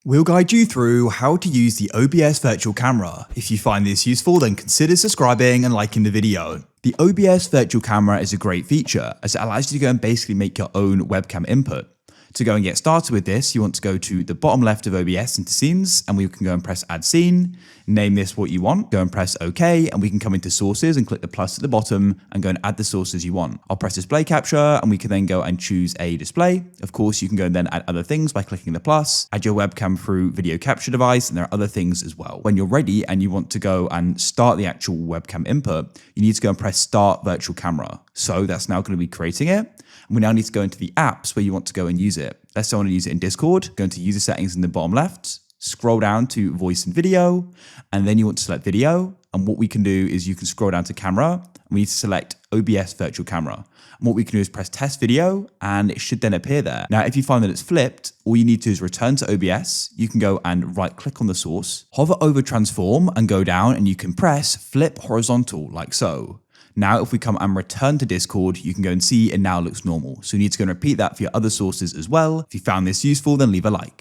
We'll guide you through how to use the OBS virtual camera. If you find this useful, then consider subscribing and liking the video. The OBS virtual camera is a great feature as it allows you to go and basically make your own webcam input. To go and get started with this, you want to go to the bottom left of OBS into scenes, and we can go and press add scene, name this what you want, go and press OK, and we can come into sources and click the plus at the bottom and go and add the sources you want. I'll press display capture and we can then go and choose a display. Of course, you can go and then add other things by clicking the plus, add your webcam through video capture device, and there are other things as well. When you're ready and you want to go and start the actual webcam input, you need to go and press start virtual camera. So that's now going to be creating it. And we now need to go into the apps where you want to go and use it. Let's say I want to use it in Discord, go into user settings in the bottom left, scroll down to voice and video, and then you want to select video. And what we can do is you can scroll down to camera, and we need to select OBS virtual camera. And what we can do is press test video, and it should then appear there. Now, if you find that it's flipped, all you need to do is return to OBS. You can go and right click on the source, hover over transform and go down, and you can press flip horizontal like so. Now, if we come and return to Discord, you can go and see it now looks normal. So you need to go and repeat that for your other sources as well. If you found this useful, then leave a like.